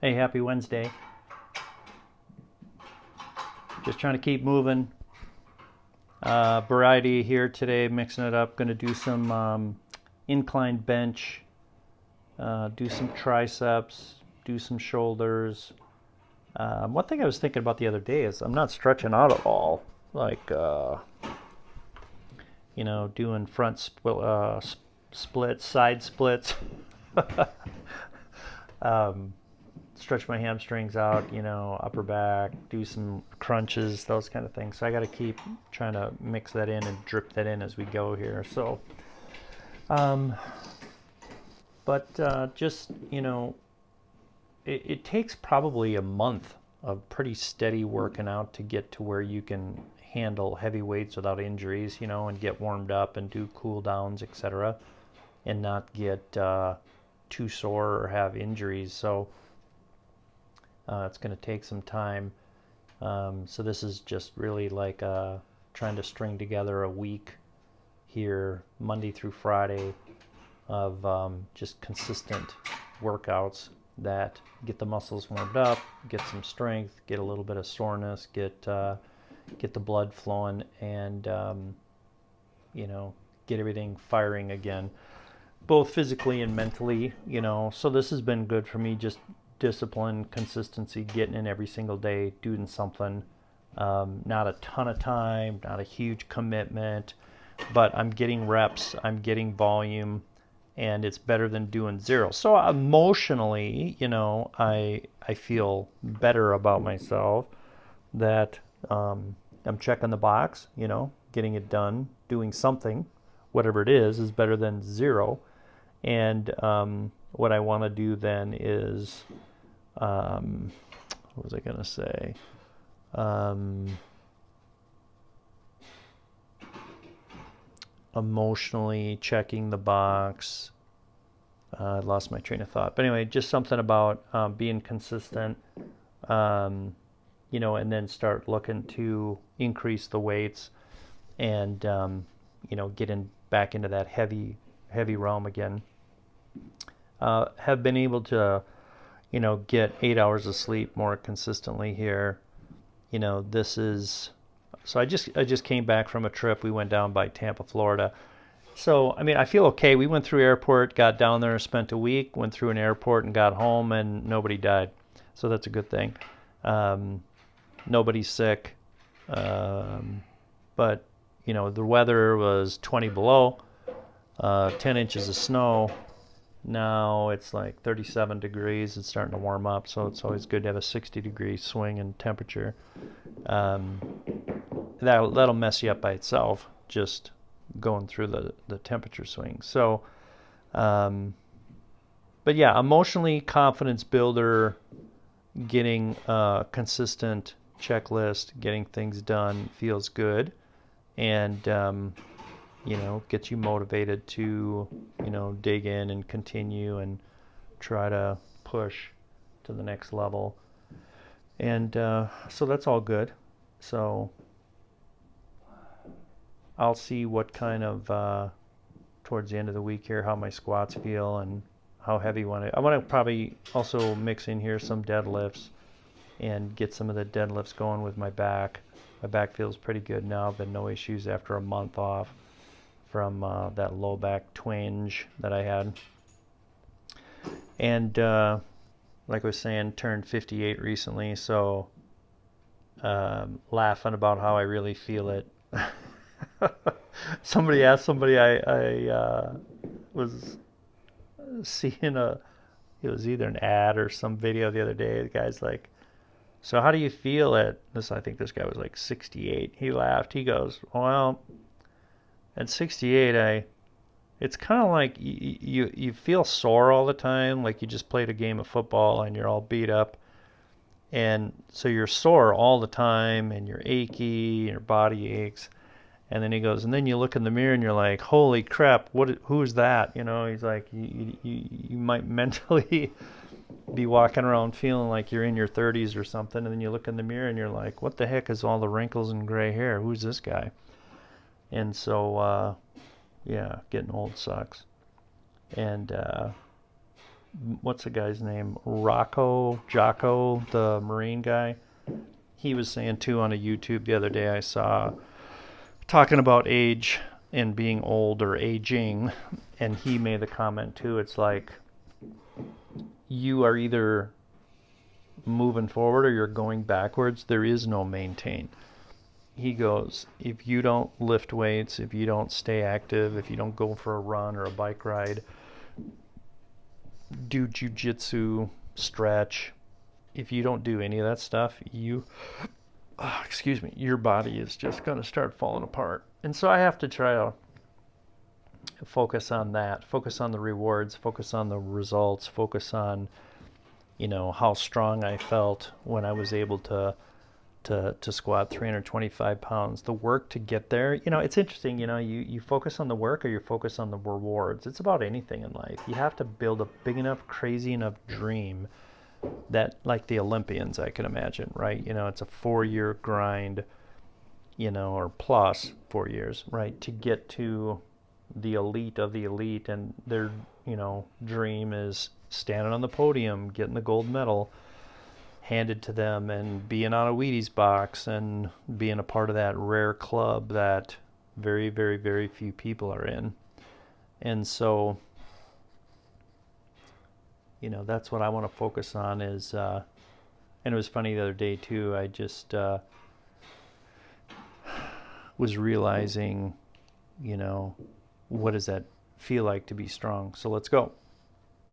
Hey, happy Wednesday. Just trying to keep moving. Variety here today, mixing it up. Going to do some incline bench, do some triceps, do some shoulders. One thing I was thinking about the other day is I'm not stretching out at all. Like, doing splits, side splits. um, Stretch my hamstrings out, upper back, do some crunches, those kind of things. So I got to keep trying to mix that in and drip that in as we go here. So, um, but just, it takes probably a month of pretty steady working out to get to where you can handle heavy weights without injuries, and get warmed up and do cool downs, etc., and not get too sore or have injuries. So, it's going to take some time. So this is just really like trying to string together a week here, Monday through Friday, of just consistent workouts that get the muscles warmed up, get some strength, get a little bit of soreness, get the blood flowing, and get everything firing again, both physically and mentally. So this has been good for me, just discipline, consistency, getting in every single day, doing something. Not a ton of time, not a huge commitment, but I'm getting reps, I'm getting volume, and it's better than doing zero. So emotionally, I feel better about myself that I'm checking the box, getting it done, doing something, whatever it is better than zero. And what I want to do then is what was I going to say? Emotionally checking the box. I lost my train of thought. But anyway, just something about being consistent, and then start looking to increase the weights and, getting back into that heavy realm again. Have been able to get 8 hours of sleep more consistently here. This is so I just came back from a trip. We went down by Tampa, Florida. So I mean, I feel okay. We went through airport, got down there, spent a week, went through an airport, and got home, and nobody died. So that's a good thing. Um, Nobody's sick. But the weather was 20 below, 10 inches of snow. Now it's like 37 degrees. It's starting to warm up, so it's always good to have a 60-degree swing in temperature. Um, that'll mess you up by itself, just going through the temperature swing. So, but yeah, emotionally confidence builder, getting a consistent checklist, getting things done feels good, and gets you motivated to, dig in and continue and try to push to the next level. And so that's all good. So I'll see what kind of, towards the end of the week here, how my squats feel and how heavy I want to probably also mix in here some deadlifts and get some of the deadlifts going with my back. My back feels pretty good now. Been no issues after a month off from that low back twinge that I had. And like I was saying, turned 58 recently, so laughing about how I really feel it. Somebody asked somebody I was seeing it was either an ad or some video the other day. The guy's like, so how do you feel I think this guy was like 68. He laughed. He goes, well, at 68, it's kind of like you feel sore all the time, like you just played a game of football and you're all beat up. And so you're sore all the time and you're achy and your body aches. And then he goes, and then you look in the mirror and you're like, holy crap, who's that? He's like, you might mentally be walking around feeling like you're in your 30s or something. And then you look in the mirror and you're like, what the heck is all the wrinkles and gray hair? Who's this guy? And so, yeah, getting old sucks. And what's the guy's name? Jocko, the Marine guy. He was saying too on a YouTube the other day I saw talking about age and being old or aging, and he made the comment too. It's like you are either moving forward or you're going backwards. There is no maintain. He goes, if you don't lift weights, if you don't stay active, if you don't go for a run or a bike ride, do jujitsu, stretch, if you don't do any of that stuff, excuse me, your body is just going to start falling apart. And so I have to try to focus on that, focus on the rewards, focus on the results, focus on, how strong I felt when I was able to squat 325 pounds. The work to get there, it's interesting, you focus on the work or you focus on the rewards. It's about anything in life. You have to build a big enough, crazy enough dream that, like the Olympians, I can imagine, right? It's a 4-year grind, or plus 4 years, right, to get to the elite of the elite, and their, dream is standing on the podium, getting the gold medal handed to them, and being on a Wheaties box and being a part of that rare club that very, very, very few people are in. And so, that's what I want to focus on is, and it was funny the other day too, I just was realizing, what does that feel like to be strong? So let's go.